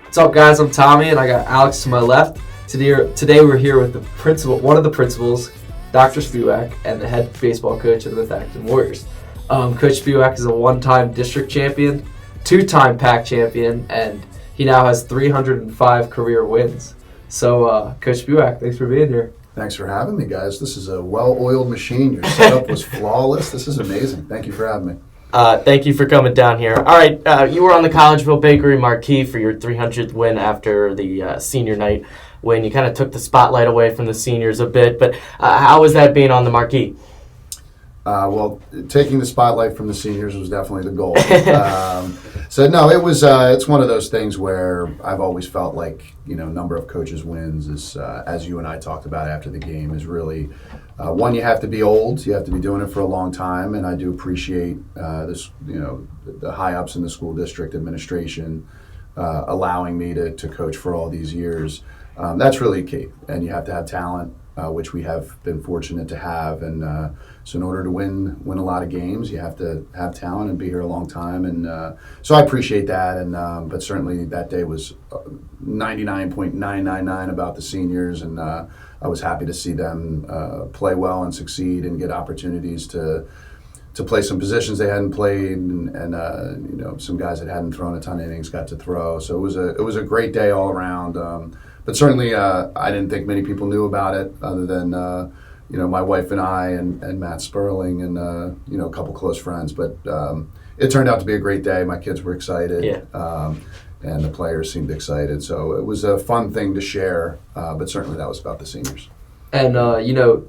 What's up, guys? I'm Tommy, and I got Alex to my left. Today we're here with the principal, one of the principals, Dr. Spiewak, and the head baseball coach of the Northampton Warriors. Coach Spiewak is a one-time district champion, two-time PAC champion, and he now has 305 career wins. So, Coach Spiewak, thanks for being here. Thanks for having me, guys. This is a well-oiled machine. Your setup was flawless. This is amazing. Thank you for having me. Thank you for coming down here. All right, you were on the Collegeville Bakery marquee for your 300th win after the senior night win. You kind of took the spotlight away from the seniors a bit, but how was that being on the marquee? Well, taking the spotlight from the seniors was definitely the goal. It's one of those things where I've always felt like, number of coaches wins is, as you and I talked about after the game, is really, one, you have to be old, you have to be doing it for a long time, and I do appreciate the high-ups in the school district administration allowing me to coach for all these years. That's really key, and you have to have talent, which we have been fortunate to have, and so in order to win a lot of games, you have to have talent and be here a long time, and so I appreciate that, and but certainly that day was 99.999 about the seniors, and I was happy to see them play well and succeed and get opportunities to play some positions they hadn't played, and some guys that hadn't thrown a ton of innings got to throw, so it was a great day all around. But certainly, I didn't think many people knew about it, other than my wife and I, and Matt Sperling, and a couple close friends. But it turned out to be a great day. My kids were excited, and the players seemed excited. So it was a fun thing to share. But certainly, that was about the seniors. And,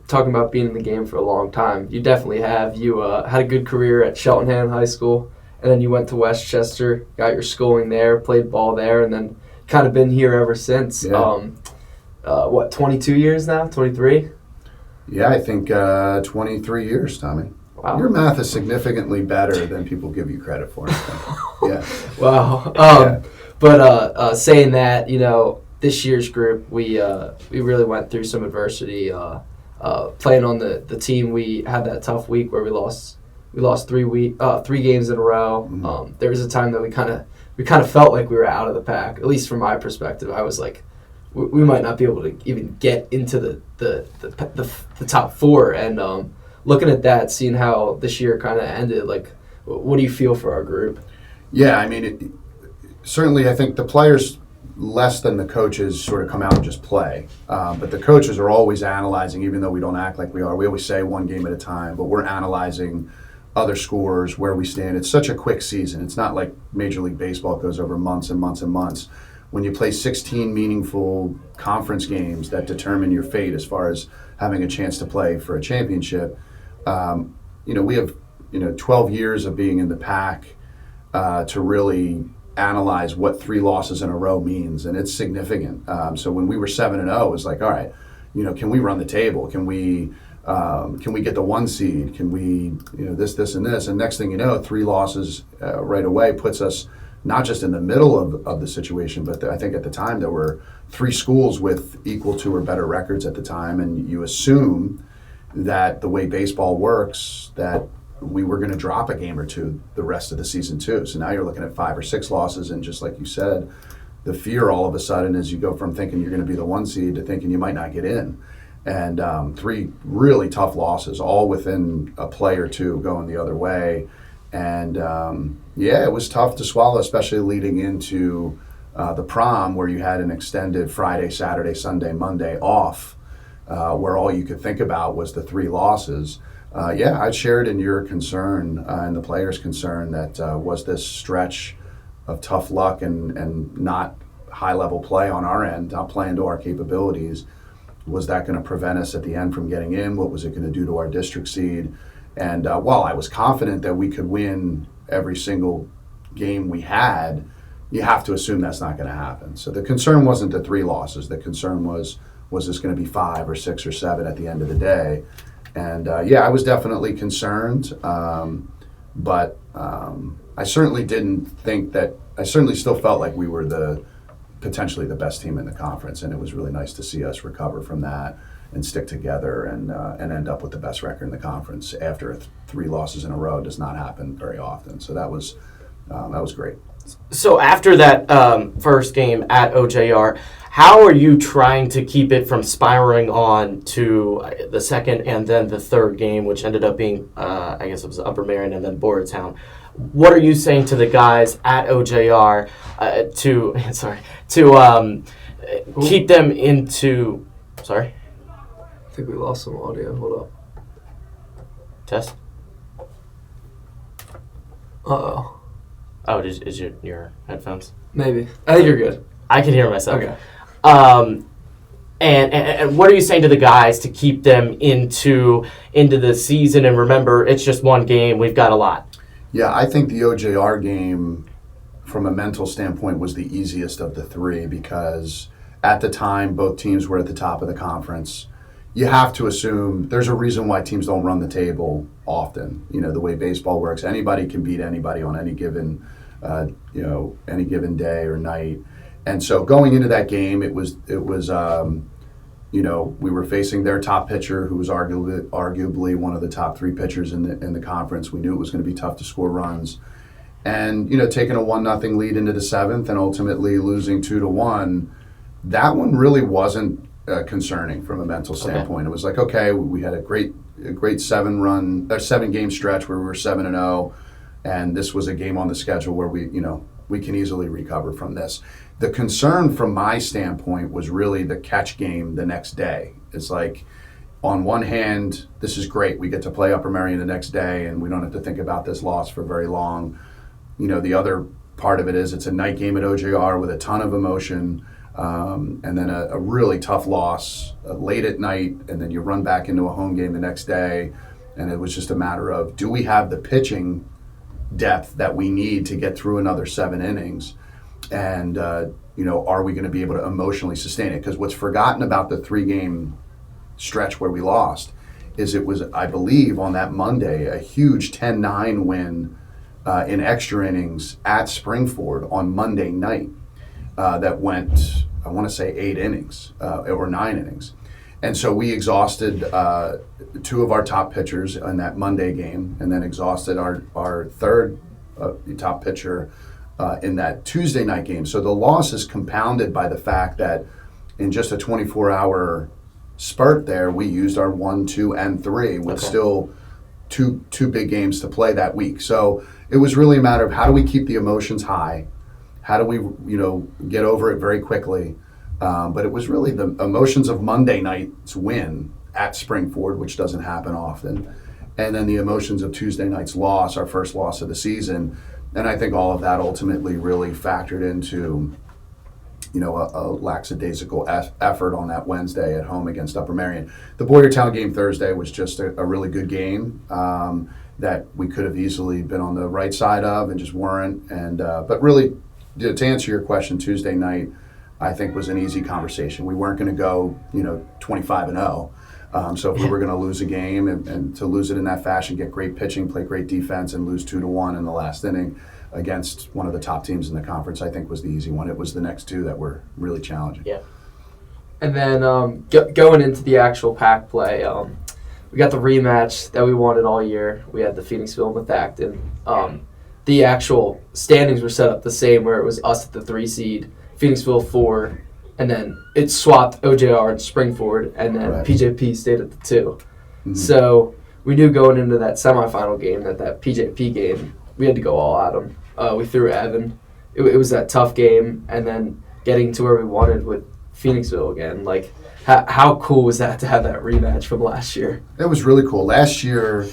talking about being in the game for a long time, you definitely have. You had a good career at Cheltenham High School, and then you went to Westchester, got your schooling there, played ball there, and then kind of been here ever since. Yeah. 22 years now? 23? Yeah, I think 23 years, Tommy. Wow. Your math is significantly better than people give you credit for. Yeah. Wow. But saying that, this year's group, we really went through some adversity. Playing on the team, we had that tough week where we lost 3 games in a row. Mm-hmm. There was a time that we kind of felt like we were out of the pack. At least from my perspective, I was like, we might not be able to even get into the top four. And looking at that, seeing how this year kind of ended, like, what do you feel for our group? Yeah, I mean, certainly I think the players less than the coaches sort of come out and just play. But the coaches are always analyzing, even though we don't act like we are. We always say one game at a time, but we're analyzing other scores, where we stand. It's such a quick season. It's not like Major League Baseball goes over months and months and months. When you play 16 meaningful conference games that determine your fate as far as having a chance to play for a championship, we have 12 years of being in the PAC to really analyze what 3 losses in a row means, and it's significant. So when we were 7-0, it was like, all right, can we run the table? Can we get the 1 seed? Can we, this, and this? And next thing you know, 3 losses right away puts us not just in the middle of the situation, but I think at the time there were 3 schools with equal to or better records at the time, and you assume that the way baseball works, that we were going to drop a game or two the rest of the season too. So now you're looking at 5 or 6 losses, and just like you said, the fear all of a sudden is you go from thinking you're going to be the 1 seed to thinking you might not get in. And 3 really tough losses, all within a play or two going the other way. And it was tough to swallow, especially leading into the prom, where you had an extended Friday, Saturday, Sunday, Monday off, where all you could think about was the 3 losses. I shared in your concern and the players' concern that was this stretch of tough luck and not high-level play on our end, not playing to our capabilities. Was that going to prevent us at the end from getting in? What was it going to do to our district seed? And while I was confident that we could win every single game we had, you have to assume that's not going to happen. So the concern wasn't the 3 losses. The concern was this going to be 5 or 6 or 7 at the end of the day? And I was definitely concerned, but I certainly didn't think that. I certainly still felt like we were potentially the best team in the conference, and it was really nice to see us recover from that and stick together and end up with the best record in the conference after 3 losses in a row. Does not happen very often. So that was great. So after that first game at OJR, how are you trying to keep it from spiraling on to the second and then the third game, which ended up being, I guess it was Upper Marion and then Boyertown? What are you saying to the guys at OJR to keep them into? Sorry, I think we lost some audio. Hold up. Test. Uh-oh. Oh, is your headphones? Maybe. I think you're good. I can hear myself. Okay. And what are you saying to the guys to keep them into the season? And remember, it's just one game. We've got a lot. Yeah, I think the OJR game, from a mental standpoint, was the easiest of the three because at the time, both teams were at the top of the conference. You have to assume there's a reason why teams don't run the table often. You know, the way baseball works, anybody can beat anybody on any given, any given day or night. And so going into that game, we were facing their top pitcher, who was arguably one of the top three pitchers in the conference. We knew it was going to be tough to score runs, and taking a 1-0 lead into the seventh and ultimately losing 2-1. That one really wasn't concerning from a mental standpoint. Okay. It was like, okay, we had a great 7-game stretch where we were 7-0, and this was a game on the schedule where we can easily recover from this. The concern from my standpoint was really the catch game the next day. It's like, on one hand, this is great. We get to play Upper Marion the next day, and we don't have to think about this loss for very long. The other part of it is it's a night game at OJR with a ton of emotion, and then a really tough loss late at night, and then you run back into a home game the next day, and it was just a matter of, do we have the pitching depth that we need to get through another 7 innings? And, are we going to be able to emotionally sustain it? Because what's forgotten about the 3-game stretch where we lost is it was, I believe, on that Monday, a huge 10-9 win in extra innings at Springford on Monday night that went, I want to say, 8 innings or 9 innings. And so we exhausted 2 of our top pitchers in that Monday game, and then exhausted our third top pitcher in that Tuesday night game. So the loss is compounded by the fact that in just a 24-hour spurt there, we used our 1, 2, and 3 with still two big games to play that week. So it was really a matter of, how do we keep the emotions high? How do we, get over it very quickly? But it was really the emotions of Monday night's win at Springford, which doesn't happen often, and then the emotions of Tuesday night's loss, our first loss of the season. And I think all of that ultimately really factored into, a lackadaisical effort on that Wednesday at home against Upper Marion. The Boyertown game Thursday was just a really good game that we could have easily been on the right side of and just weren't. And but really, to answer your question, Tuesday night, I think, was an easy conversation. We weren't going to go, 25-0. So if we were going to lose a game and to lose it in that fashion, get great pitching, play great defense, and lose 2-1 in the last inning against one of the top teams in the conference, I think was the easy one. It was the next 2 that were really challenging. Yeah. And then going into the actual pack play, we got the rematch that we wanted all year. We had the Phoenixville with Acton. The actual standings were set up the same, where it was us at the 3 seed, Phoenixville 4, and then it swapped OJR and Springford, and then PJP stayed at the 2. Mm-hmm. So we knew going into that semifinal game that PJP game, we had to go all at them. We threw Evan. It was that tough game, and then getting to where we wanted with Phoenixville again. Like, how cool was that to have that rematch from last year? It was really cool. Last year,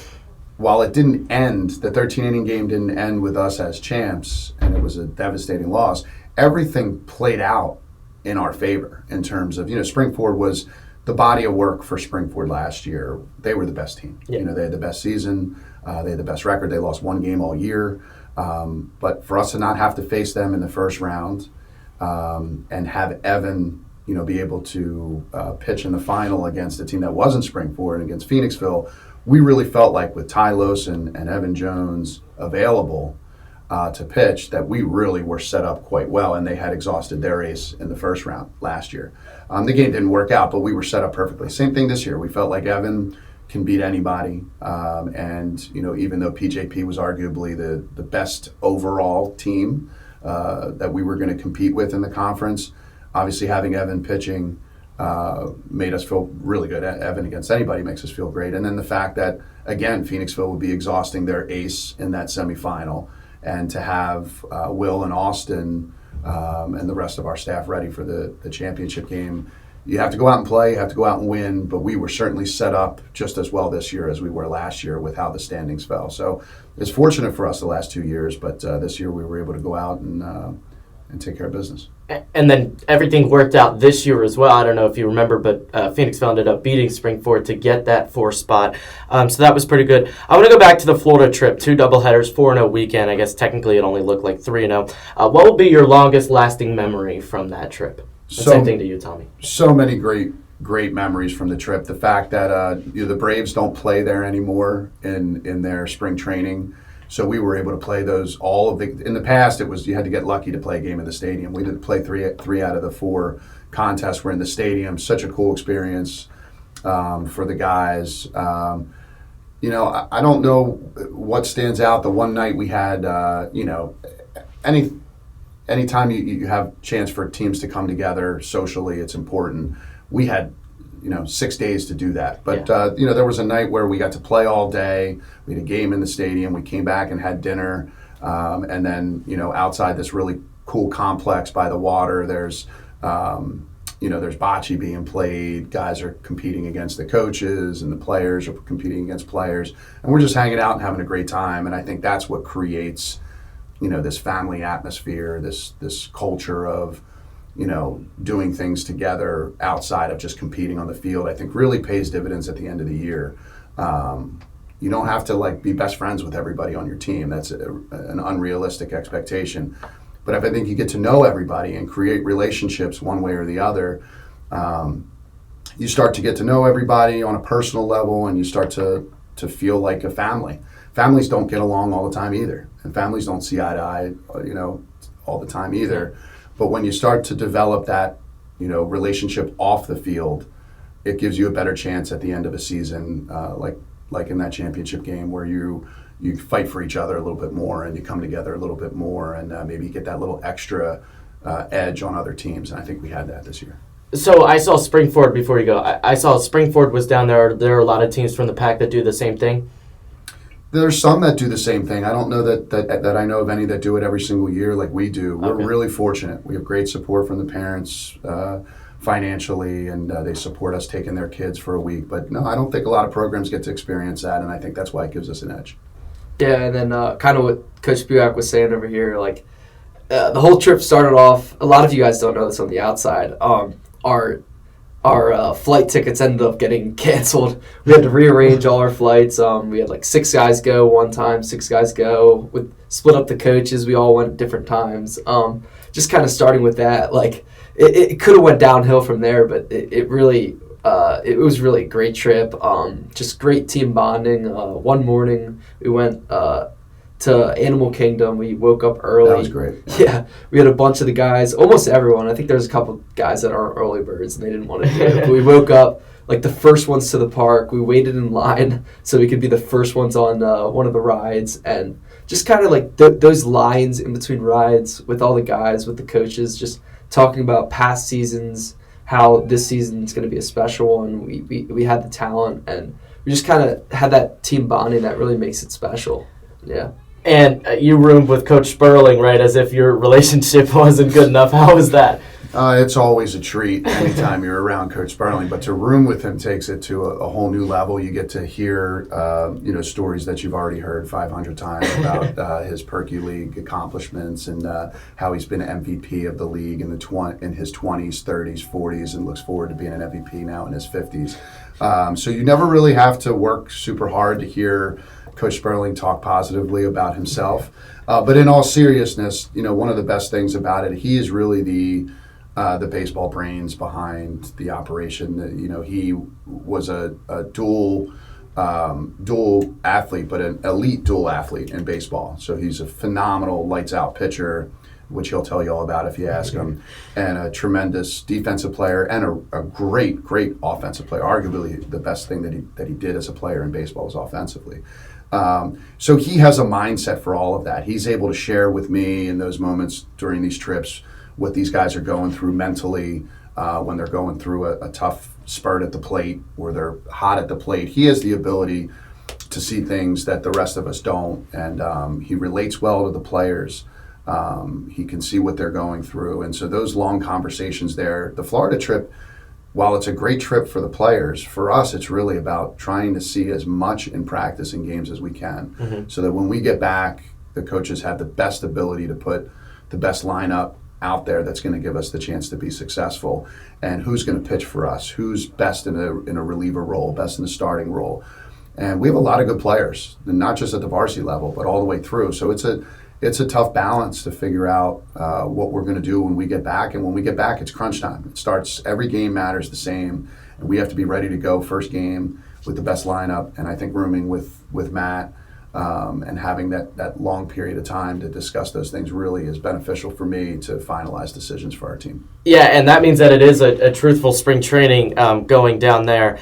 while it didn't end, the 13-inning game didn't end with us as champs, and it was a devastating loss, everything played out in our favor in terms of, Springford was the body of work for Springford last year. They were the best team. Yeah. They had the best season. They had the best record. They lost 1 game all year. But for us to not have to face them in the first round and have Evan, be able to pitch in the final against a team that wasn't Springford and against Phoenixville, we really felt like with Ty Lawson and Evan Jones available to pitch, that we really were set up quite well, and they had exhausted their ace in the first round last year. The game didn't work out, but we were set up perfectly. Same thing this year. We felt like Evan can beat anybody, and even though PJP was arguably the best overall team, that we were going to compete with in the conference. Obviously, having Evan pitching made us feel really good. Evan against anybody makes us feel great. And then the fact that, again, Phoenixville would be exhausting their ace in that semifinal, and to have Will and Austin and the rest of our staff ready for the championship game. You have to go out and play, you have to go out and win, but we were certainly set up just as well this year as we were last year with how the standings fell. So it's fortunate for us the last 2 years, but this year we were able to go out and take care of business. And then everything worked out this year as well. I don't know if you remember, but Phoenixville ended up beating Springford to get that 4th spot. So that was pretty good. I want to go back to the Florida trip. 2 doubleheaders, 4-0 weekend. I guess technically it only looked like 3-0. What will be your longest lasting memory from that trip? Same thing to you, Tommy. So many great memories from the trip. The fact that the Braves don't play there anymore in their spring training. So we were able to play those in the past it was you had to get lucky to play a game in the stadium. We did play three out of the 4 contests were in the stadium. Such a cool experience for the guys. I don't know what stands out. The one night we had, anytime you have chance for teams to come together socially, it's important. We had 6 days to do that. But, there was a night where we got to play all day. We had a game in the stadium. We came back and had dinner. And then, outside this really cool complex by the water, there's bocce being played. Guys are competing against the coaches, and the players are competing against players. And we're just hanging out and having a great time. And I think that's what creates, this family atmosphere, this culture of, doing things together outside of just competing on the field. I think really pays dividends at the end of the year. You don't have to be best friends with everybody on your team. That's an unrealistic expectation. But if I think you get to know everybody and create relationships one way or the other, you start to get to know everybody on a personal level, and you start to feel like a family. Families don't get along all the time either, and families don't see eye to eye, all the time either. But when you start to develop that, relationship off the field, it gives you a better chance at the end of a season, like in that championship game where you fight for each other a little bit more, and you come together a little bit more, and maybe you get that little extra edge on other teams. And I think we had that this year. So I saw Springford before you go. I saw Springford was down there. There are a lot of teams from the pack that do the same thing. There's some that do the same thing. I don't know that I know of any that do it every single year like we do. We're really fortunate. We have great support from the parents financially, and they support us taking their kids for a week. But no, I don't think a lot of programs get to experience that, and I think that's why it gives us an edge. Yeah, and then kind of what Coach Spiewak was saying over here, the whole trip started off, a lot of you guys don't know this on the outside, our flight tickets ended up getting canceled. We had to rearrange all our flights. We had 6 guys go one time, 6 guys go. With split up the coaches, we all went at different times. Just kind of starting with that, it could have went downhill from there, but it really it was really a great trip. Just great team bonding. One morning we went to Animal Kingdom. We woke up early. That was great. Yeah, we had a bunch of the guys, almost everyone. I think there's a couple guys that aren't early birds and they didn't want to do it. But we woke up the first ones to the park. We waited in line so we could be the first ones on one of the rides, and just kind of those lines in between rides with all the guys, with the coaches, just talking about past seasons, how this season is going to be a special one. We had the talent, and we just kind of had that team bonding that really makes it special. Yeah. And you roomed with Coach Sperling, right, as if your relationship wasn't good enough. How was that? It's always a treat anytime you're around Coach Sperling, but to room with him takes it to a whole new level. You get to hear, stories that you've already heard 500 times about his Perky League accomplishments, and how he's been MVP of the league in his 20s, 30s, 40s, and looks forward to being an MVP now in his 50s. So you never really have to work super hard to hear Coach Sperling talk positively about himself. But in all seriousness, one of the best things about it, he is really the baseball brains behind the operation. He was a dual athlete, but an elite dual athlete in baseball. So he's a phenomenal lights-out pitcher, which he'll tell you all about if you ask him, and a tremendous defensive player, and a great offensive player. Arguably the best thing that he did as a player in baseball was offensively. So he has a mindset for all of that. He's able to share with me in those moments during these trips what these guys are going through mentally when they're going through a tough spurt at the plate or they're hot at the plate. He has the ability to see things that the rest of us don't, and he relates well to the players. He can see what they're going through, and so those long conversations there. The Florida trip, while it's a great trip for the players, for us it's really about trying to see as much in practice and games as we can, so that when we get back, the coaches have the best ability to put the best lineup out there that's going to give us the chance to be successful, and who's going to pitch for us, who's best in a reliever role, best in the starting role. And we have a lot of good players, and not just at the varsity level, but all the way through. So it's a tough balance to figure out what we're going to do when we get back. And when we get back, it's crunch time. It starts, every game matters the same, and we have to be ready to go first game with the best lineup. And I think rooming with Matt and having that long period of time to discuss those things really is beneficial for me to finalize decisions for our team. Yeah, and that means that it is a truthful spring training going down there.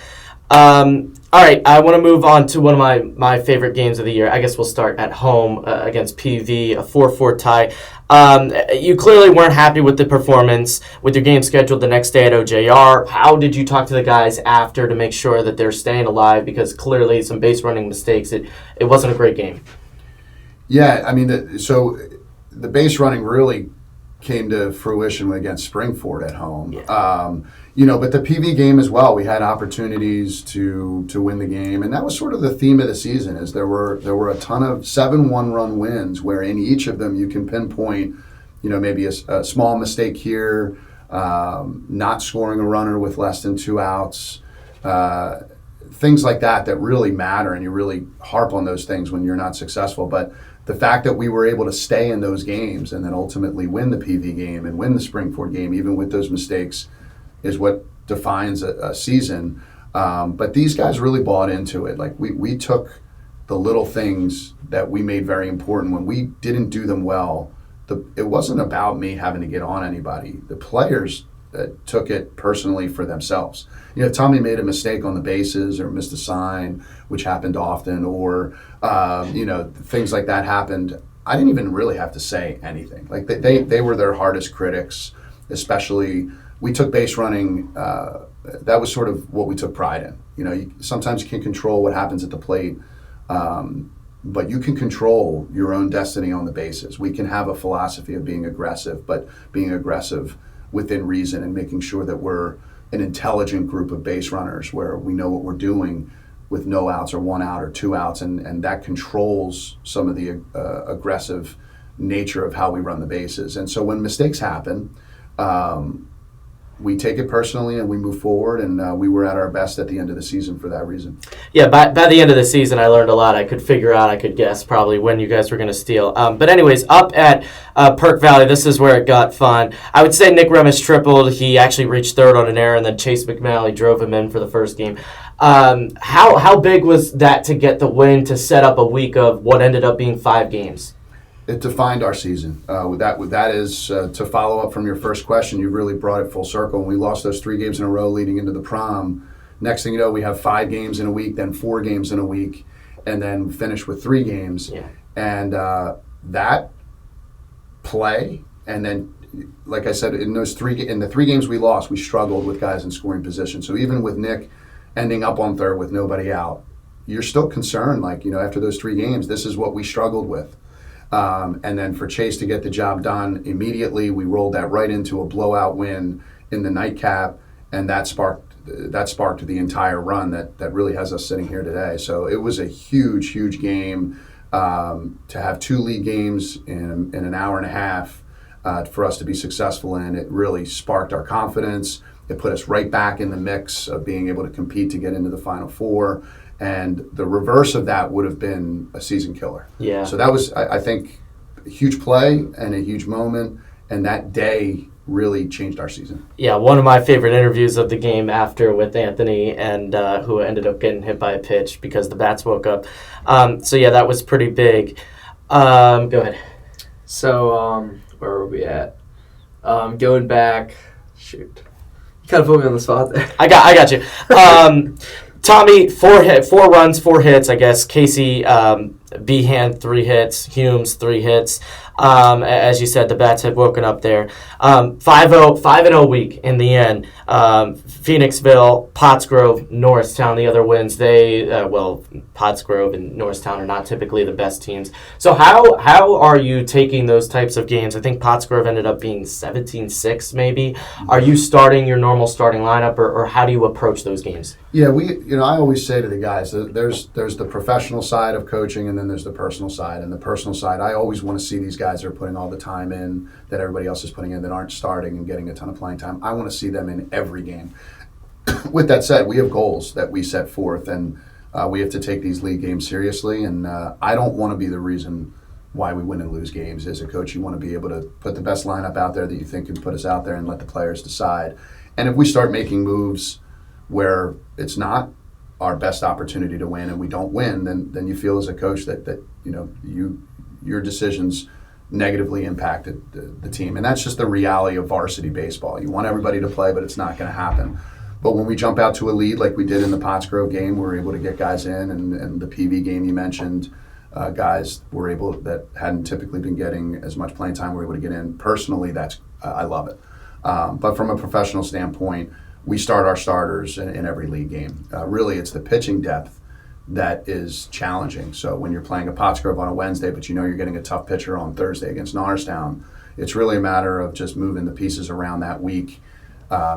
All right, I want to move on to one of my favorite games of the year. I guess we'll start at home against PV, a 4-4 tie. You clearly weren't happy with the performance, with your game scheduled the next day at OJR. How did you talk to the guys after to make sure that they're staying alive? Because clearly some base running mistakes. It wasn't a great game. Yeah, I mean, so the base running really came to fruition against Springford at home. Yeah. But the PV game as well, we had opportunities to win the game, and that was sort of the theme of the season. Is there were a ton of 7 one-run wins where in each of them you can pinpoint, maybe a small mistake here, not scoring a runner with less than 2 outs, things like that really matter, and you really harp on those things when you're not successful. But the fact that we were able to stay in those games and then ultimately win the PV game and win the Springford game, even with those mistakes, is what defines a season. But these guys really bought into it. Like we took the little things that we made very important. When we didn't do them well, it wasn't about me having to get on anybody. The players took it personally for themselves. Tommy made a mistake on the bases or missed a sign, which happened often, or things like that happened. I didn't even really have to say anything. Like they were their hardest critics, especially. We took base running. That was sort of what we took pride in. Sometimes you can't control what happens at the plate, but you can control your own destiny on the bases. We can have a philosophy of being aggressive, but being aggressive within reason and making sure that we're an intelligent group of base runners where we know what we're doing with no outs or 1 out or 2 outs, and that controls some of the aggressive nature of how we run the bases. And so when mistakes happen, we take it personally and we move forward, and we were at our best at the end of the season for that reason. Yeah, by the end of the season, I learned a lot. I could guess probably when you guys were going to steal. But anyways, up at Perk Valley, this is where it got fun. I would say Nick Remis tripled. He actually reached third on an error, and then Chase McNally drove him in for the first game. How big was that to get the win to set up a week of what ended up being 5 games? It defined our season. That is to follow up from your first question. You really brought it full circle. When we lost those 3 games in a row leading into the prom, next thing you know, we have 5 games in a week, then 4 games in a week, and then finish with 3 games. Yeah. And that play, and then, like I said, in the 3 games we lost, we struggled with guys in scoring position. So even with Nick ending up on third with nobody out, you're still concerned. After those 3 games, this is what we struggled with. And then for Chase to get the job done immediately, we rolled that right into a blowout win in the nightcap, and that sparked the entire run that really has us sitting here today. So it was a huge, huge game to have 2 league games in an hour and a half for us to be successful in. It really sparked our confidence. It put us right back in the mix of being able to compete to get into the Final Four. And the reverse of that would have been a season killer. Yeah. So that was, I think, a huge play and a huge moment. And that day really changed our season. Yeah, one of my favorite interviews of the game after with Anthony, and who ended up getting hit by a pitch because the bats woke up. So yeah, that was pretty big. Go ahead. So where were we at? Going back, kind of put me on the spot there. I got you. Tommy, 4 runs, 4 hits, I guess. Casey, Behan, 3 hits. Humes, 3 hits. As you said, the bats have woken up there. 5-0 week in the end. Phoenixville, Pottsgrove, Norristown, the other wins. They, Pottsgrove and Norristown are not typically the best teams. So how are you taking those types of games? I think Pottsgrove ended up being 17-6 maybe. Are you starting your normal starting lineup, or how do you approach those games? Yeah, I always say to the guys that there's the professional side of coaching, and then there's the personal side. And the personal side, I always want to see these guys that are putting all the time in that everybody else is putting in, that aren't starting and getting a ton of playing time. I want to see them in every game. With that said, we have goals that we set forth, and we have to take these league games seriously. And I don't want to be the reason why we win and lose games. As a coach, you want to be able to put the best lineup out there that you think can put us out there and let the players decide. And if we start making moves where it's not our best opportunity to win and we don't win, then you feel as a coach that your decisions negatively impacted the team. And that's just the reality of varsity baseball. You want everybody to play, but it's not going to happen. But when we jump out to a lead like we did in the Pottsgrove game, we're able to get guys in, and the PV game you mentioned, guys were able, that hadn't typically been getting as much playing time, were able to get in. Personally, that's I love it. But from a professional standpoint, we start our starters in every league game. Really, it's the pitching depth that is challenging. So when you're playing a Pottsgrove on a Wednesday, but you know you're getting a tough pitcher on Thursday against Norristown, it's really a matter of just moving the pieces around that week,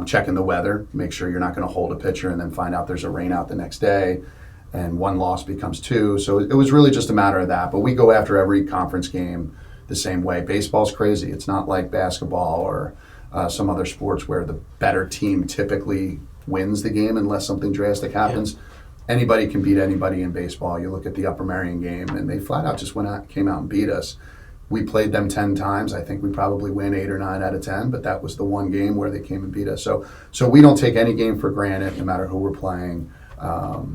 checking the weather, make sure you're not going to hold a pitcher and then find out there's a rain out the next day, and 1 loss becomes 2. So it was really just a matter of that. But we go after every conference game the same way. Baseball's crazy. It's not like basketball or some other sports where the better team typically wins the game unless something drastic happens. Yeah. Anybody can beat anybody in baseball. You look at the Upper Marion game, and they flat out just came out and beat us. We played them 10 times. I think we probably win 8 or 9 out of 10, but that was the one game where they came and beat us. So we don't take any game for granted, no matter who we're playing.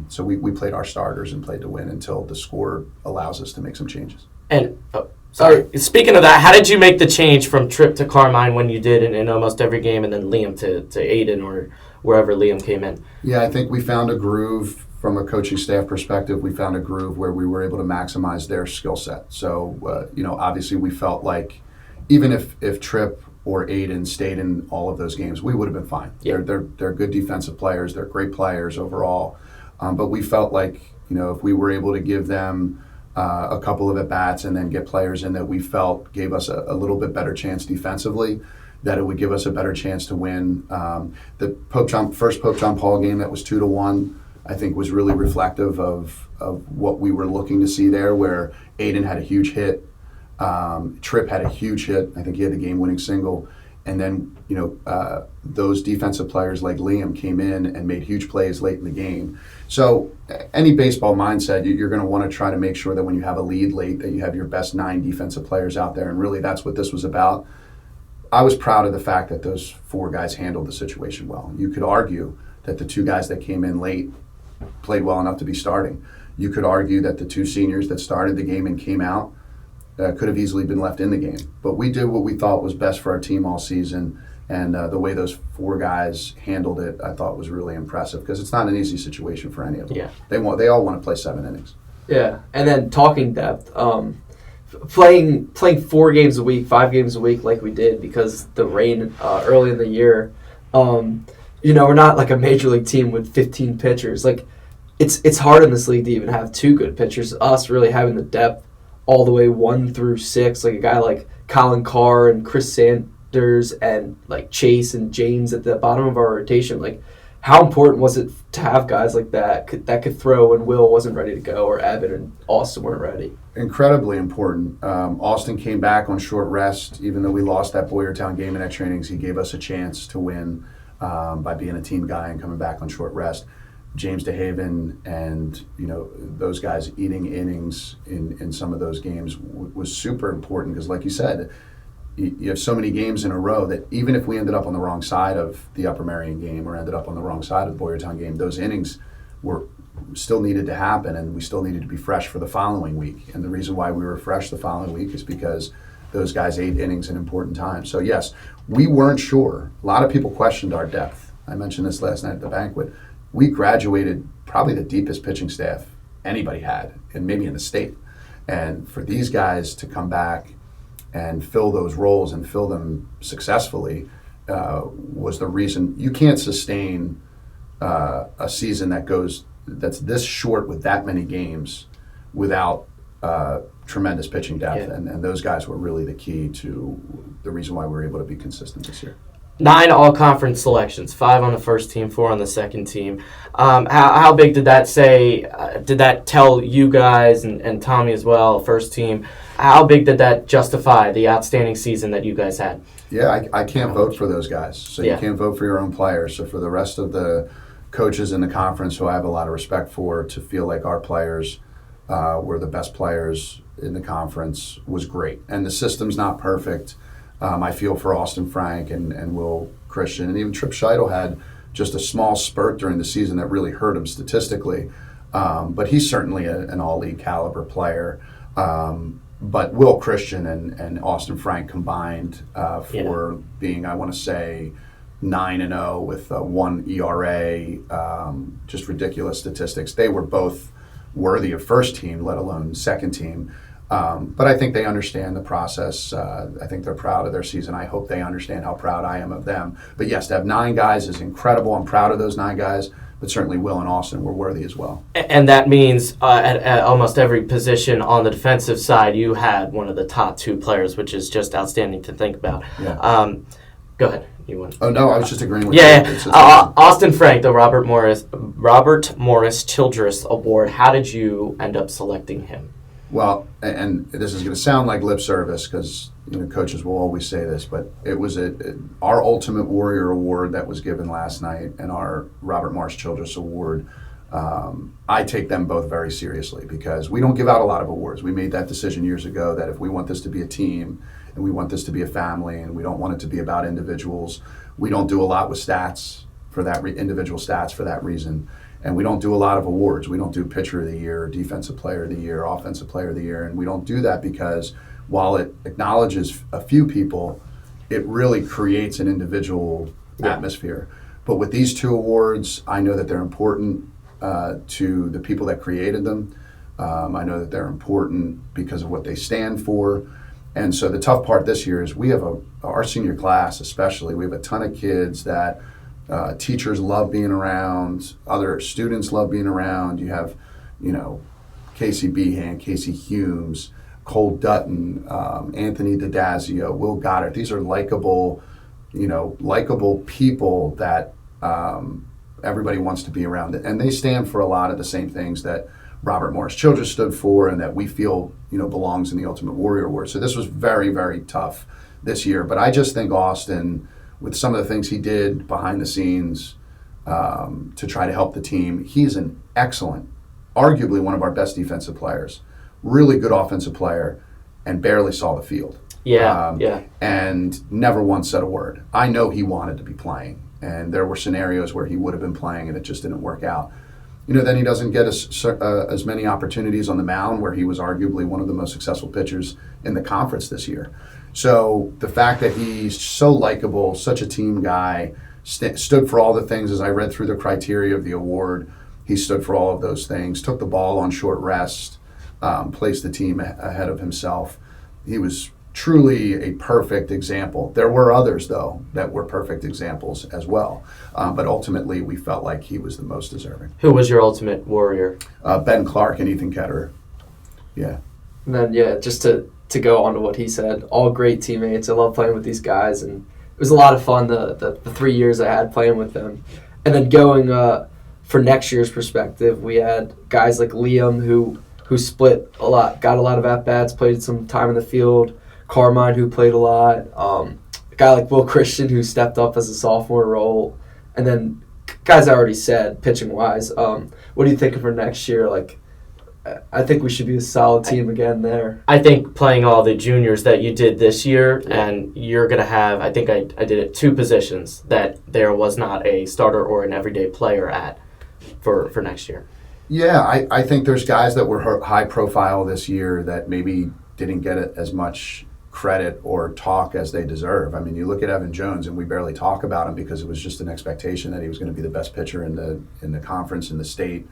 So we played our starters and played to win until the score allows us to make some changes. And sorry, speaking of that, how did you make the change from Tripp to Carmine when you did in almost every game, and then Liam to Aiden or wherever Liam came in? Yeah, I think we found a groove. From a coaching staff perspective, we found a groove where we were able to maximize their skill set. So, obviously we felt like even if Tripp or Aiden stayed in all of those games, we would have been fine. Yeah. They're good defensive players. They're great players overall. But we felt like, if we were able to give them a couple of at-bats and then get players in that we felt gave us a little bit better chance defensively, that it would give us a better chance to win. The first Pope John Paul game that was 2-1, I think was really reflective of what we were looking to see there, where Aiden had a huge hit, Tripp had a huge hit. I think he had the game-winning single. And then, those defensive players like Liam came in and made huge plays late in the game. So any baseball mindset, you're going to want to try to make sure that when you have a lead late, that you have your best 9 defensive players out there. And really that's what this was about. I was proud of the fact that those 4 guys handled the situation well. You could argue that the 2 guys that came in late played well enough to be starting. You could argue that the 2 seniors that started the game and came out could have easily been left in the game. But we did what we thought was best for our team all season, and the way those 4 guys handled it, I thought was really impressive, because it's not an easy situation for any of them. Yeah. They all want to play 7 innings. Yeah, and then talking depth, playing 4 games a week, 5 games a week like we did because the rain early in the year. We're not like a major league team with 15 pitchers. Like, it's hard in this league to even have 2 good pitchers. Us really having the depth all the way 1 through 6, like a guy like Colin Carr and Chris Sanders and like Chase and James at the bottom of our rotation. Like, how important was it to have guys like that could throw when Will wasn't ready to go, or Evan and Austin weren't ready? Incredibly important. Austin came back on short rest. Even though we lost that Boyertown game in extra innings, he gave us a chance to win by being a team guy and coming back on short rest. James DeHaven and those guys eating innings in some of those games was super important, because like you said, you have so many games in a row that even if we ended up on the wrong side of the Upper Marion game or ended up on the wrong side of the Boyertown game, those innings were still needed to happen, and we still needed to be fresh for the following week. And the reason why we were fresh the following week is because those guys ate innings in important times. So yes, we weren't sure. A lot of people questioned our depth I mentioned this last night at the banquet. We graduated probably the deepest pitching staff anybody had, and maybe in the state. And for these guys to come back and fill those roles and fill them successfully was the reason. You can't sustain a season that's this short with that many games without tremendous pitching depth, Yeah. and those guys were really the key to the reason why we were able to be consistent this year. 9 all-conference selections, 5 on the first team, 4 on the second team. How big did that say? Did that tell you guys and Tommy as well, first team? How big did that justify the outstanding season that you guys had? Yeah, I can't vote for those guys, so Yeah. you can't vote for your own players. So for the rest of the coaches in the conference, who I have a lot of respect for, to feel like our players were the best players in the conference was great. And the system's not perfect. I feel for Austin Frank and Will Christian, and even Trip Scheidel had just a small spurt during the season that really hurt him statistically. But he's certainly an all-league caliber player. But Will Christian and Austin Frank combined for being, I want to say, 9-0 with 1 ERA, just ridiculous statistics. They were both worthy of first team, let alone second team. But I think they understand the process. I think they're proud of their season. I hope they understand how proud I am of them. But yes, to have 9 guys is incredible. I'm proud of those 9 guys, but certainly Will and Austin were worthy as well. And that means at almost every position on the defensive side, you had one of the top 2 players, which is just outstanding to think about. Yeah. Go ahead. You want? Oh no, I was just agreeing with Yeah. you. Austin Frank, the Robert Morris Childress Award. How did you end up selecting him? Well, and this is going to sound like lip service because coaches will always say this, but it was our Ultimate Warrior Award that was given last night and our Robert Morris Childress Award. I take them both very seriously because we don't give out a lot of awards. We made that decision years ago that if we want this to be a team and we want this to be a family and we don't want it to be about individuals, we don't do a lot with stats for that individual stats for that reason. And we don't do a lot of awards. We don't do Pitcher of the Year, Defensive Player of the Year, Offensive Player of the Year. And we don't do that because while it acknowledges a few people, it really creates an individual atmosphere. But with these 2 awards, I know that they're important to the people that created them. I know that they're important because of what they stand for. And so the tough part this year is we have our senior class especially, we have a ton of kids that teachers love being around, other students love being around. You have, Casey Behan, Casey Humes, Cole Dutton, Anthony DiDazio, Will Goddard. These are likable people that everybody wants to be around. And they stand for a lot of the same things that Robert Morris Childress stood for and that we feel, belongs in the Ultimate Warrior Award. So this was very, very tough this year. But I just think Austin, with some of the things he did behind the scenes to try to help the team, he's an excellent, arguably one of our best defensive players, really good offensive player, and barely saw the field. And never once said a word. I know he wanted to be playing, and there were scenarios where he would have been playing and it just didn't work out. Then he doesn't get as many opportunities on the mound where he was arguably one of the most successful pitchers in the conference this year. So the fact that he's so likable, such a team guy, stood for all the things, as I read through the criteria of the award, he stood for all of those things, took the ball on short rest, placed the team ahead of himself. He was truly a perfect example. There were others, though, that were perfect examples as well. But ultimately, we felt like he was the most deserving. Who was your Ultimate Warrior? Ben Clark and Ethan Ketterer. Yeah. And then, just to go on to what he said, all great teammates. I love playing with these guys, and it was a lot of fun the 3 years I had playing with them. And then going for next year's perspective, we had guys like Liam who split a lot, got a lot of at-bats, played some time in the field, Carmine, who played a lot, a guy like Will Christian, who stepped up as a sophomore role, and then guys I already said, pitching-wise. What do you think for next year? I think we should be a solid team again there. I think playing all the juniors that you did this year, and you're going to have, I think I did it 2 positions that there was not a starter or an everyday player at for next year. Yeah, I think there's guys that were high profile this year that maybe didn't get it as much credit or talk as they deserve. I mean, you look at Evan Jones, and we barely talk about him because it was just an expectation that he was going to be the best pitcher in the conference, in the state.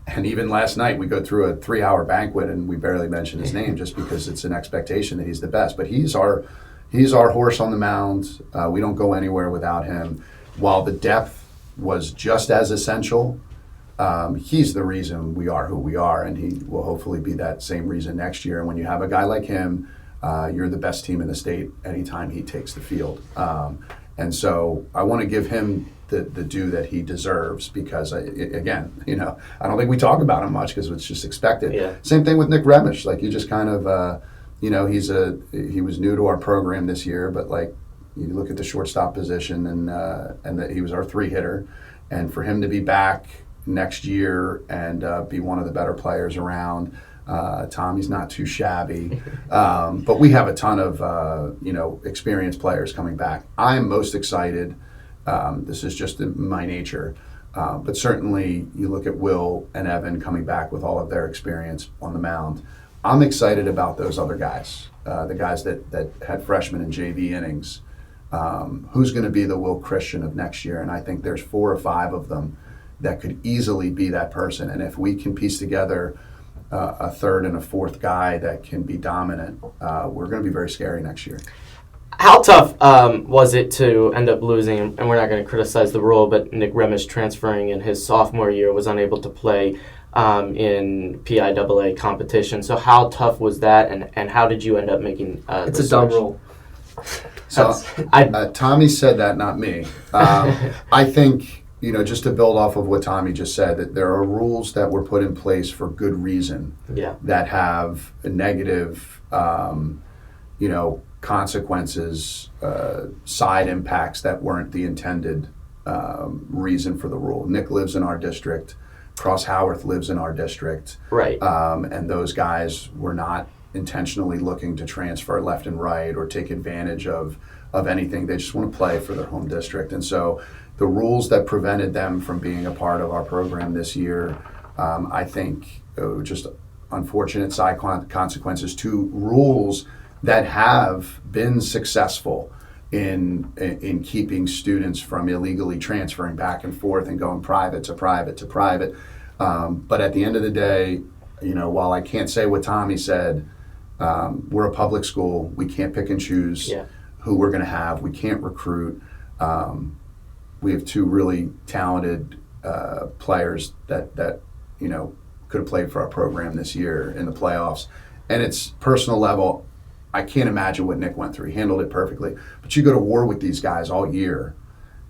And even last night, we go through a 3-hour banquet, and we barely mention his name just because it's an expectation that he's the best. But he's our horse on the mound. We don't go anywhere without him. While the depth was just as essential, he's the reason we are who we are, and he will hopefully be that same reason next year. And when you have a guy like him, you're the best team in the state anytime he takes the field. And so I want to give him the due that he deserves because, again, I don't think we talk about him much because it's just expected. Yeah. Same thing with Nick Remish. Like, you just kind of, he was new to our program this year, but like, you look at the shortstop position and that he was our 3-hitter, and for him to be back next year and be one of the better players around. Tommy's not too shabby, but we have a ton of experienced players coming back. I'm most excited. This is just my nature, but certainly you look at Will and Evan coming back with all of their experience on the mound. I'm excited about those other guys, the guys that had freshman and JV innings. Who's going to be the Will Christian of next year? And I think there's 4 or 5 of them that could easily be that person. And if we can piece together a 3rd and a 4th guy that can be dominant, we're going to be very scary next year. How tough was it to end up losing, and we're not going to criticize the rule, but Nick Remish transferring in his sophomore year was unable to play in PIAA competition. So how tough was that, and how did you end up making It's a dumb rule. So Tommy said that, not me. I think, just to build off of what Tommy just said, that there are rules that were put in place for good reason that have negative, consequences, side impacts that weren't the intended reason for the rule. Nick lives in our district. Cross Howarth lives in our district. Right. And those guys were not intentionally looking to transfer left and right or take advantage of anything. They just want to play for their home district. And so the rules that prevented them from being a part of our program this year, I think, just unfortunate side consequences to rules that have been successful in keeping students from illegally transferring back and forth and going private to private to private. But at the end of the day, while I can't say what Tommy said, we're a public school. We can't pick and choose who we're going to have. We can't recruit. We have 2 really talented players that could have played for our program this year in the playoffs. And it's personal level. I can't imagine what Nick went through. He handled it perfectly. But you go to war with these guys all year,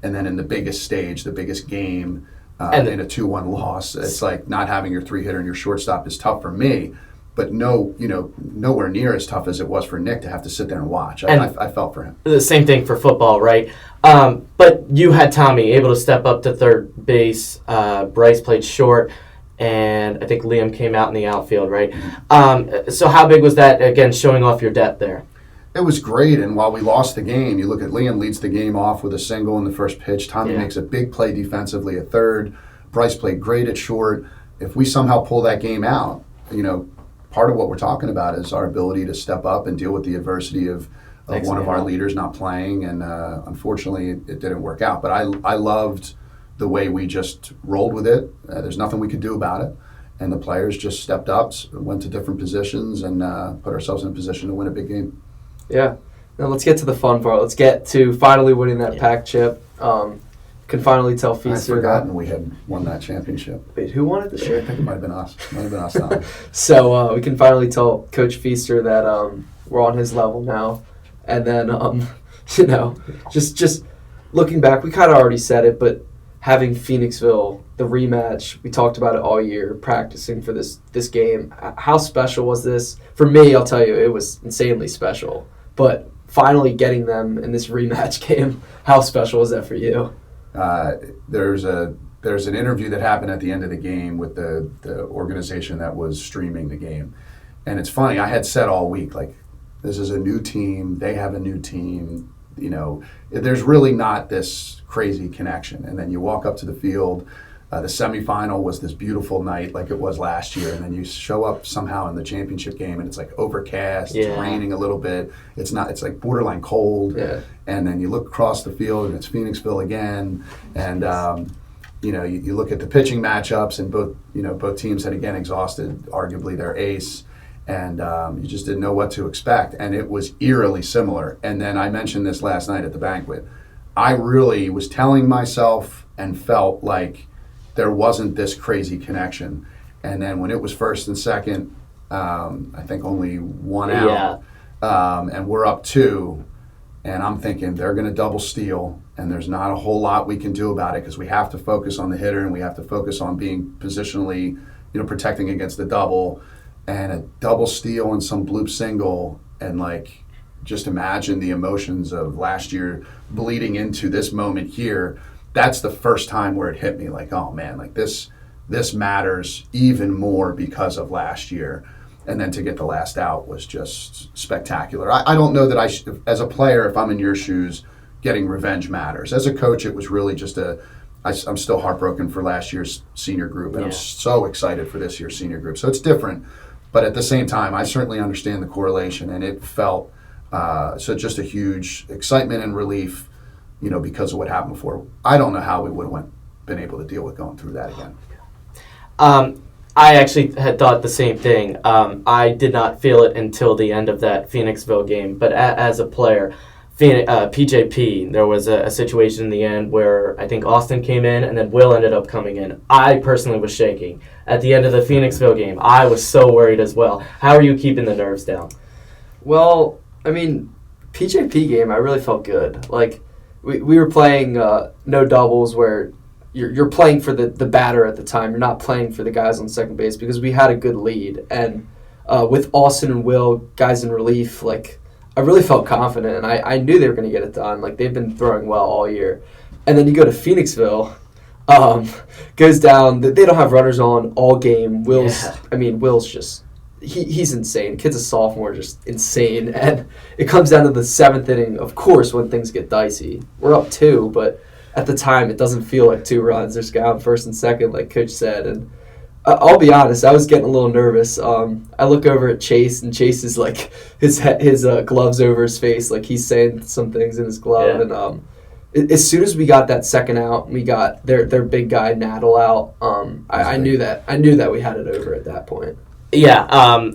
and then in the biggest stage, the biggest game, in a 2-1 loss, it's like not having your 3-hitter and your shortstop is tough for me. But nowhere near as tough as it was for Nick to have to sit there and watch. I felt for him. The same thing for football, right? But you had Tommy able to step up to third base. Bryce played short, and I think Liam came out in the outfield, right? So how big was that, again, showing off your depth there? It was great, and while we lost the game, you look at Liam leads the game off with a single in the first pitch. Tommy makes a big play defensively at third. Bryce played great at short. If we somehow pull that game out, part of what we're talking about is our ability to step up and deal with the adversity of one of our leaders not playing, and unfortunately it didn't work out. But I loved the way we just rolled with it. There's nothing we could do about it, and the players just stepped up, went to different positions, and put ourselves in a position to win a big game. Yeah. Now let's get to the fun part. Let's get to finally winning that pack chip. Can finally tell Feaster. I'd forgotten we had won that championship. Wait, who won it this year? I think it might have been us. Tommy. So we can finally tell Coach Feaster that we're on his level now. And then, just looking back, we kind of already said it, but having Phoenixville, the rematch, we talked about it all year, practicing for this game. How special was this? For me, I'll tell you, it was insanely special. But finally getting them in this rematch game, how special was that for you? There's an interview that happened at the end of the game with the organization that was streaming the game. And it's funny, I had said all week, like, this is a new team, they have a new team, there's really not this crazy connection. And then you walk up to the field, The semifinal was this beautiful night like it was last year, and then you show up somehow in the championship game and it's like overcast, it's raining a little bit, it's like borderline cold, and then you look across the field and it's Phoenixville again, and you look at the pitching matchups, and both teams had again exhausted arguably their ace, and you just didn't know what to expect, and it was eerily similar. And then I mentioned this last night at the banquet. I really was telling myself and felt like there wasn't this crazy connection. And then when it was first and second, I think only one out, and we're up 2, and I'm thinking they're going to double steal, and there's not a whole lot we can do about it because we have to focus on the hitter and we have to focus on being positionally, protecting against the double, and a double steal and some bloop single, and like just imagine the emotions of last year bleeding into this moment here. That's the first time where it hit me like, oh man, like this matters even more because of last year. And then to get the last out was just spectacular. I don't know that as a player, if I'm in your shoes, getting revenge matters. As a coach, it was really just I'm still heartbroken for last year's senior group, and I'm so excited for this year's senior group. So it's different. But at the same time, I certainly understand the correlation, and it felt so just a huge excitement and relief, because of what happened before. I don't know how we would have been able to deal with going through that again. I actually had thought the same thing. I did not feel it until the end of that Phoenixville game. But as a player, PJP, there was a situation in the end where I think Austin came in and then Will ended up coming in. I personally was shaking. At the end of the Phoenixville game, I was so worried as well. How are you keeping the nerves down? Well, I mean, PJP game, I really felt good. Like, we were playing no doubles where you're playing for the batter at the time. You're not playing for the guys on second base because we had a good lead. And with Austin and Will, guys in relief, like, I really felt confident, and I knew they were going to get it done. Like, they've been throwing well all year. And then you go to Phoenixville, goes down. They don't have runners on all game. Will's just, he's insane. Kid's a sophomore, just insane. And it comes down to the 7th inning, of course, when things get dicey. We're up 2, but at the time, it doesn't feel like 2 runs. There's a guy on first and second, like Coach said. And I'll be honest, I was getting a little nervous. I look over at Chase, and Chase is like his gloves over his face, like he's saying some things in his glove. Yeah. And as soon as we got that second out, we got their big guy Nadal out. I knew that we had it over at that point. Yeah,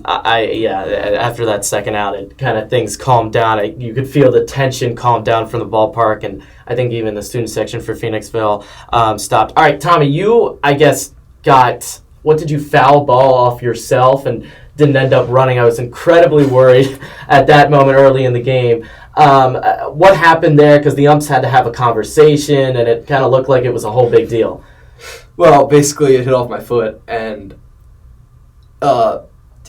after that second out, it kind of things calmed down. You could feel the tension calm down from the ballpark, and I think even the student section for Phoenixville stopped. All right, Tommy, you, I guess, what did you foul ball off yourself and didn't end up running? I was incredibly worried at that moment early in the game. What happened there? Because the umps had to have a conversation, and it kind of looked like it was a whole big deal. Well, basically, it hit off my foot, and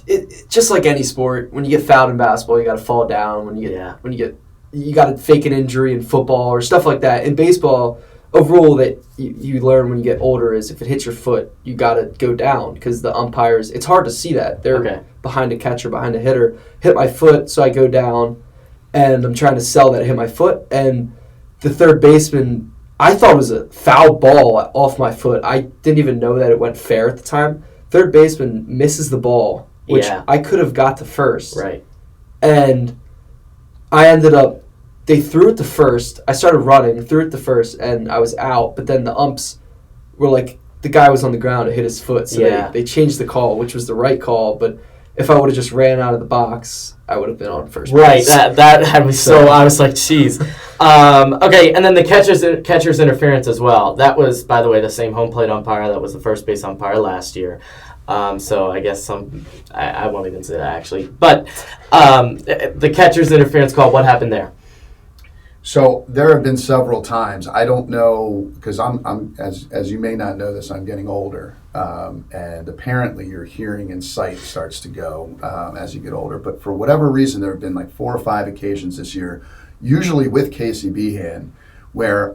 it just like any sport, when you get fouled in basketball, you got to fall down. You got to fake an injury in football or stuff like that. In baseball, a rule that you learn when you get older is if it hits your foot, you got to go down because the umpires, it's hard to see that. They're behind a catcher, behind a hitter. Hit my foot, so I go down, and I'm trying to sell that it hit my foot. And the third baseman, I thought it was a foul ball off my foot. I didn't even know that it went fair at the time. Third baseman misses the ball, which I could have got to first. Right. And I ended up, they threw it to first. I started running, threw it to first, and I was out. But then the umps were like, the guy was on the ground, it hit his foot. So they changed the call, which was the right call. But if I would have just ran out of the box, I would have been on first base. Right, that had me so I was like, geez. Okay, and then the catcher's interference as well. That was, by the way, the same home plate umpire that was the first base umpire last year. So I guess I won't even say that actually. But the catcher's interference call, what happened there? So there have been several times. I don't know, because I'm as you may not know this, I'm getting older, and apparently your hearing and sight starts to go as you get older. But for whatever reason, there have been like 4 or 5 occasions this year, usually with Casey Behan, where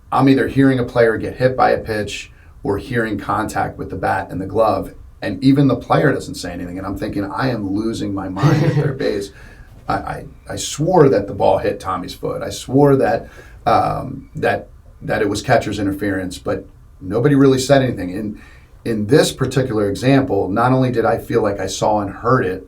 I'm either hearing a player get hit by a pitch or hearing contact with the bat and the glove, and even the player doesn't say anything, and I'm thinking I am losing my mind at their base. I swore that the ball hit Tommy's foot. I swore that that it was catcher's interference, but Nobody really said anything. In this particular example, not only did I feel like I saw and heard it,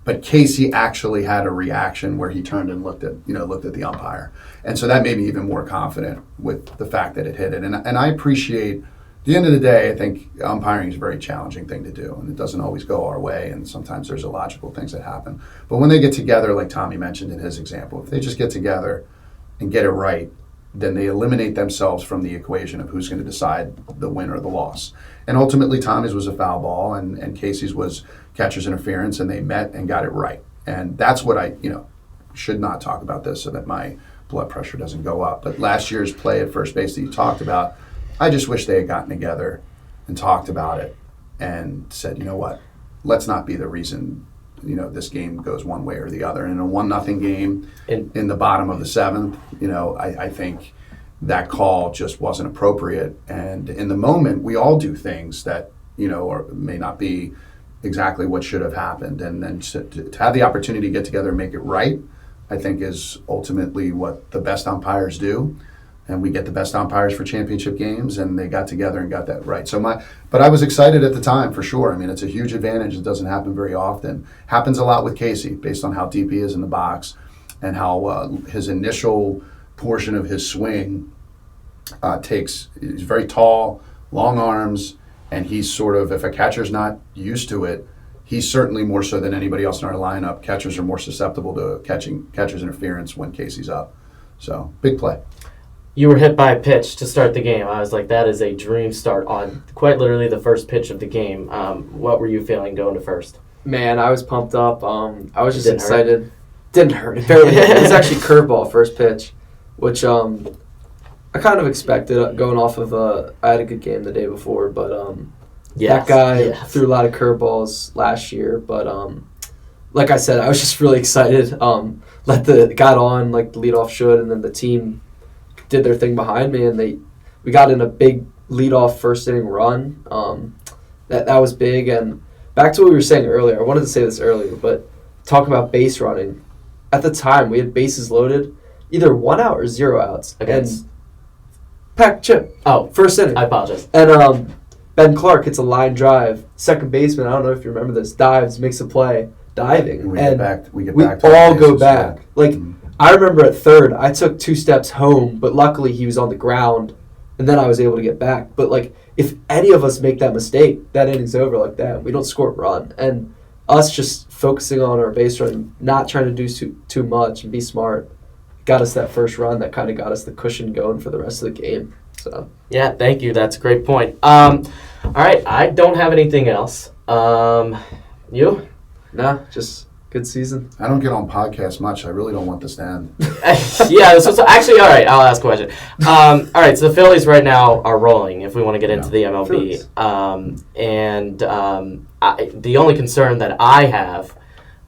but Casey actually had a reaction where he turned and looked at the umpire. And so that made me even more confident with the fact that it hit it. And I appreciate, at the end of the day, I think umpiring is a very challenging thing to do, and it doesn't always go our way, and sometimes there's illogical things that happen. But when they get together, like Tommy mentioned in his example, if they just get together and get it right, then they eliminate themselves from the equation of who's going to decide the win or the loss. And ultimately, Tommy's was a foul ball, and Casey's was catcher's interference, and they met and got it right. And that's what I, should not talk about this so that my blood pressure doesn't go up. But last year's play at first base that you talked about, I just wish they had gotten together and talked about it and said, you know what, let's not be the reason, this game goes one way or the other. And in a 1-0 game in the bottom of the seventh, I think that call just wasn't appropriate. And in the moment, we all do things that, or may not be exactly what should have happened. And then to have the opportunity to get together and make it right, I think is ultimately what the best umpires do. And we get the best umpires for championship games, and they got together and got that right. But I was excited at the time, for sure. I mean, it's a huge advantage. It doesn't happen very often. Happens a lot with Casey, based on how deep he is in the box and how his initial portion of his swing he's very tall, long arms, and he's sort of, if a catcher's not used to it, he's certainly more so than anybody else in our lineup. Catchers are more susceptible to catcher's interference when Casey's up. So, big play. You were hit by a pitch to start the game. I was like, that is a dream start on quite literally the first pitch of the game. What were you feeling going to first? Man, I was pumped up. I was just excited. Didn't hurt. It barely hit. It was actually curveball first pitch, which I kind of expected going off of I had a good game the day before, but that guy threw a lot of curveballs last year. But like I said, I was just really excited. Got on like the leadoff should, and then the team did their thing behind me, and we got in a big leadoff first inning run. That was big. And back to what we were saying earlier, I wanted to say this earlier, but talk about base running. At the time, we had bases loaded, either 1 out or 0 outs. Against? And pack chip. Oh, first inning. I apologize. And Ben Clark hits a line drive. Second baseman, I don't know if you remember this, dives, makes a play, diving. We and get we back to all the go bases, back. yeah. Like, I remember at third, I took 2 steps home, but luckily he was on the ground, and then I was able to get back. But, like, if any of us make that mistake, that inning's over like that. We don't score a run. And us just focusing on our base running, not trying to do too much and be smart, got us that first run that kind of got us the cushion going for the rest of the game. So yeah, thank you. That's a great point. All right, I don't have anything else. You? Nah, just good season. I don't get on podcasts much. I really don't want this to end. Yeah, so actually, all right, I'll ask a question. All right, so the Phillies right now are rolling, if we want to get into the MLB. The only concern that I have,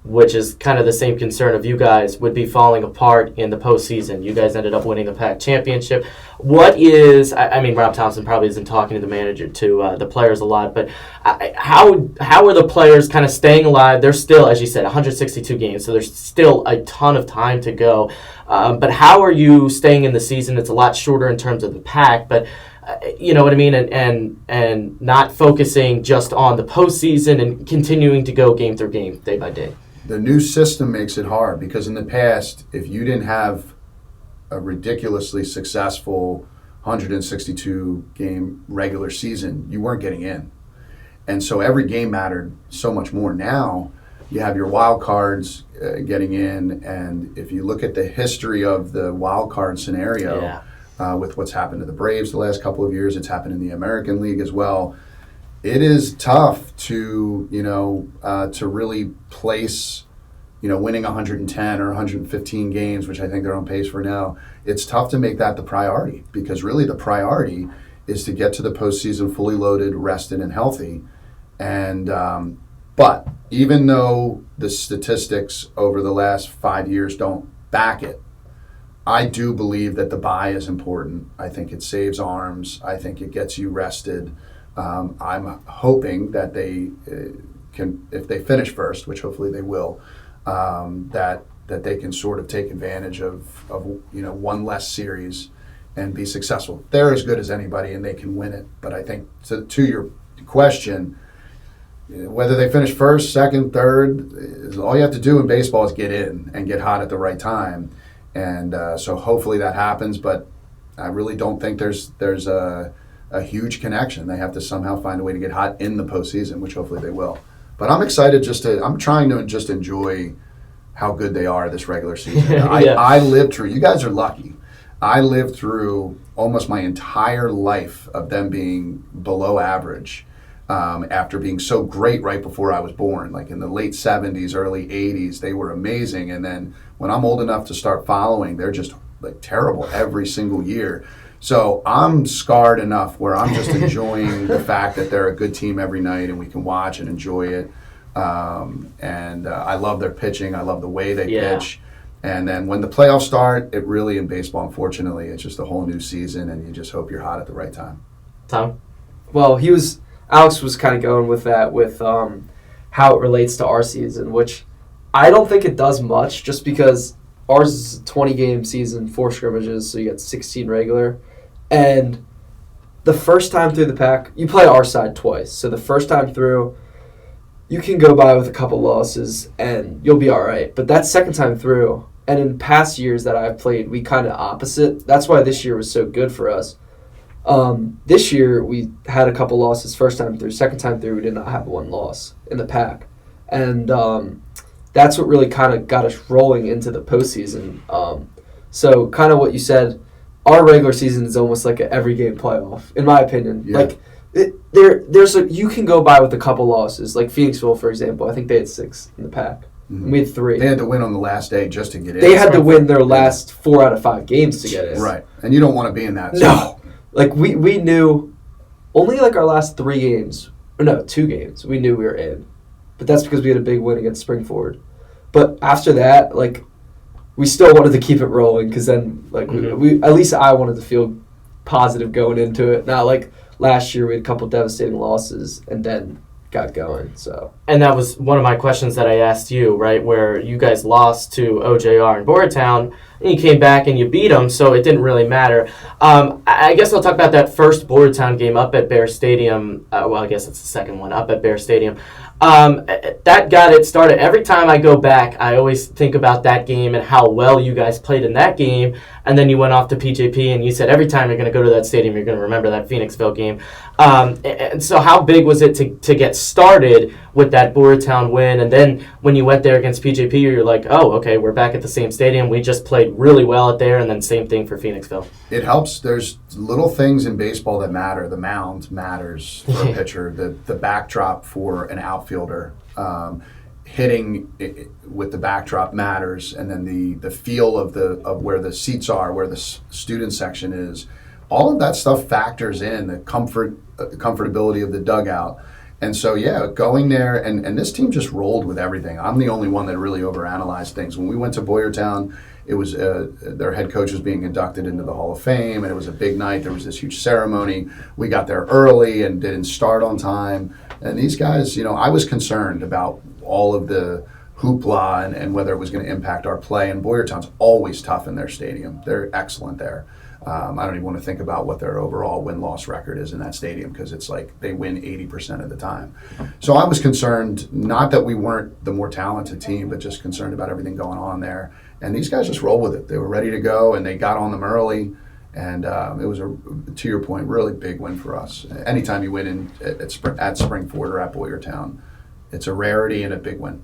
which is kind of the same concern of you guys, would be falling apart in the postseason. You guys ended up winning the PAC championship. What is, I mean, Rob Thompson probably isn't talking to the manager, to the players a lot, but how are the players kind of staying alive? They're still, as you said, 162 games, so there's still a ton of time to go. But how are you staying in the season? It's a lot shorter in terms of the PAC, but you know what I mean, and not focusing just on the postseason and continuing to go game through game, day by day. The new system makes it hard because in the past, if you didn't have a ridiculously successful 162-game regular season, you weren't getting in. And so every game mattered so much more. Now you have your wild cards getting in, and if you look at the history of the wild card scenario, with what's happened to the Braves the last couple of years, it's happened in the American League as well. It is tough to really place, winning 110 or 115 games, which I think they're on pace for now. It's tough to make that the priority because really the priority is to get to the postseason fully loaded, rested, and healthy. And but even though the statistics over the last 5 years don't back it, I do believe that the bye is important. I think it saves arms. I think it gets you rested. I'm hoping that they can, if they finish first, which hopefully they will, that they can sort of take advantage of one less series and be successful. They're as good as anybody, and they can win it. But I think to your question, whether they finish first, second, third, all you have to do in baseball is get in and get hot at the right time. And so hopefully that happens, but I really don't think there's a huge connection. They have to somehow find a way to get hot in the postseason, which hopefully they will. But I'm excited I'm trying to just enjoy how good they are this regular season. I lived through, you guys are lucky. I lived through almost my entire life of them being below average. After being so great right before I was born, like in the late 70s, early 80s, they were amazing. And then when I'm old enough to start following, they're just like terrible every single year. So I'm scarred enough where I'm just enjoying the fact that they're a good team every night and we can watch and enjoy it. I love their pitching. I love the way they pitch. And then when the playoffs start, it really, in baseball, unfortunately, it's just a whole new season, and you just hope you're hot at the right time. Tom? Well, Alex was kind of going with that, with how it relates to our season, which I don't think it does much, just because ours is a 20-game season, 4 scrimmages, so you get 16 regular. And the first time through the pack, you play our side twice. So the first time through, you can go by with a couple losses, and you'll be all right. But that second time through, and in past years that I've played, we kind of opposite. That's why this year was so good for us. This year, we had a couple losses first time through. Second time through, we did not have one loss in the pack. And that's what really kind of got us rolling into the postseason. So kind of what you said, our regular season is almost like an every game playoff, in my opinion. Yeah. Like, you can go by with a couple losses. Like Phoenixville, for example, I think they had 6 in the pack. Mm-hmm. We had 3. They had to win on the last day just to get in. They had to win their last 4 out of 5 games to get in. Right. And you don't want to be in that. No. Like, we knew only like our last 3 games, or no, 2 games, we knew we were in. But that's because we had a big win against Springford. But after that, like, we still wanted to keep it rolling, because then, like, we at least I wanted to feel positive going into it. Not like last year we had a couple devastating losses and then got going. So. And that was one of my questions that I asked you, right, where you guys lost to OJR in Boyertown, and you came back and you beat them, so it didn't really matter. I guess I'll talk about that first Boyertown game up at Bear Stadium. Well, I guess it's the second one, up at Bear Stadium. That got it started. Every time I go back, I always think about that game and how well you guys played in that game. And then you went off to PJP, and you said every time you're going to go to that stadium, you're going to remember that Phoenixville game. And so how big was it to get started with that Boyertown win? And then when you went there against PJP, you're like, oh, okay, we're back at the same stadium. We just played really well out there, and then same thing for Phoenixville. It helps. There's little things in baseball that matter. The mound matters for a pitcher. The backdrop for an outfielder. Hitting with the backdrop matters, and then the feel of where the seats are, where the student section is. All of that stuff factors in the comfortability of the dugout. And so, going there, and this team just rolled with everything. I'm the only one that really overanalyzed things. When we went to Boyertown, it was their head coach was being inducted into the Hall of Fame, and it was a big night. There was this huge ceremony. We got there early and didn't start on time. And these guys, I was concerned about all of the hoopla and whether it was going to impact our play. And Boyertown's always tough in their stadium. They're excellent there. I don't even want to think about what their overall win-loss record is in that stadium, because it's like they win 80% of the time. So I was concerned, not that we weren't the more talented team, but just concerned about everything going on there. And these guys just roll with it. They were ready to go, and they got on them early. And it was, to your point, really big win for us. Anytime you win at Springford or at Boyertown, it's a rarity and a big win.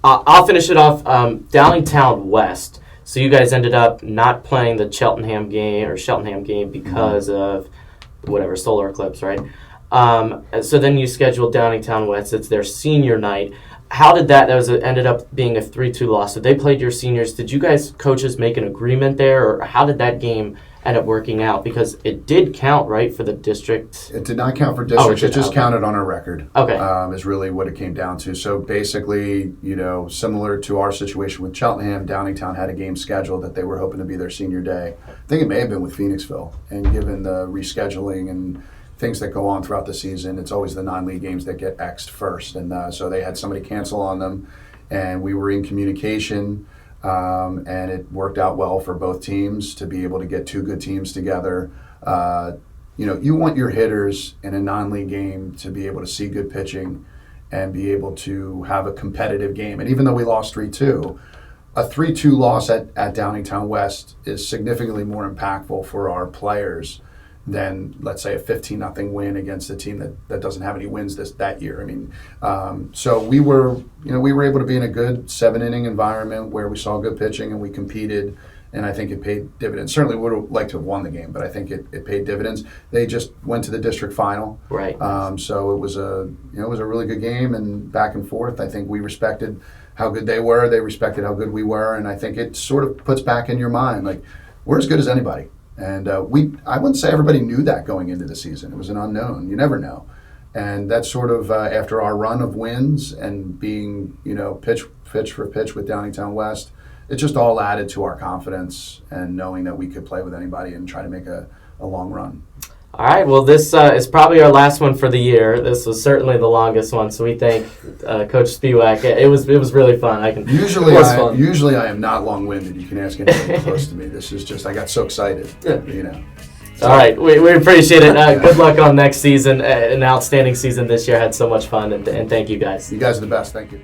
I'll finish it off. Downingtown West. So you guys ended up not playing the Cheltenham game because of whatever, solar eclipse, right? So then you scheduled Downingtown West. It's their senior night. How did that ended up being a 3-2 loss. So they played your seniors. Did you guys, coaches, make an agreement there, or how did that game end up working out? Because it did count, right, for the district? It did not count for district. It just counted on our record. Okay. Is really what it came down to. So basically, similar to our situation with Cheltenham, Downingtown had a game scheduled that they were hoping to be their senior day. I think it may have been with Phoenixville. And given the rescheduling and things that go on throughout the season, it's always the non-league games that get X'd first. And so they had somebody cancel on them, and we were in communication. and it worked out well for both teams to be able to get two good teams together. You want your hitters in a non-league game to be able to see good pitching and be able to have a competitive game. And even though we lost 3-2, a 3-2 loss at Downingtown West is significantly more impactful for our players than, let's say, a 15-0 win against a team that doesn't have any wins that year. I mean, so we were able to be in a good 7-inning environment where we saw good pitching and we competed, and I think it paid dividends. Certainly would have liked to have won the game, but I think it paid dividends. They just went to the district final, right? So it was a really good game and back and forth. I think we respected how good they were. They respected how good we were, and I think it sort of puts back in your mind like we're as good as anybody. And I wouldn't say everybody knew that going into the season. It was an unknown. You never know. And that's sort of after our run of wins and being, pitch for pitch with Downingtown West, it just all added to our confidence and knowing that we could play with anybody and try to make a long run. All right. Well, this is probably our last one for the year. This was certainly the longest one, so we thank Coach Spiewak. It was really fun. Usually I am not long-winded. You can ask anybody close to me. This is just I got so excited. All right. We appreciate it. Good luck on next season. An outstanding season this year. Had so much fun, and thank you guys. You guys are the best. Thank you.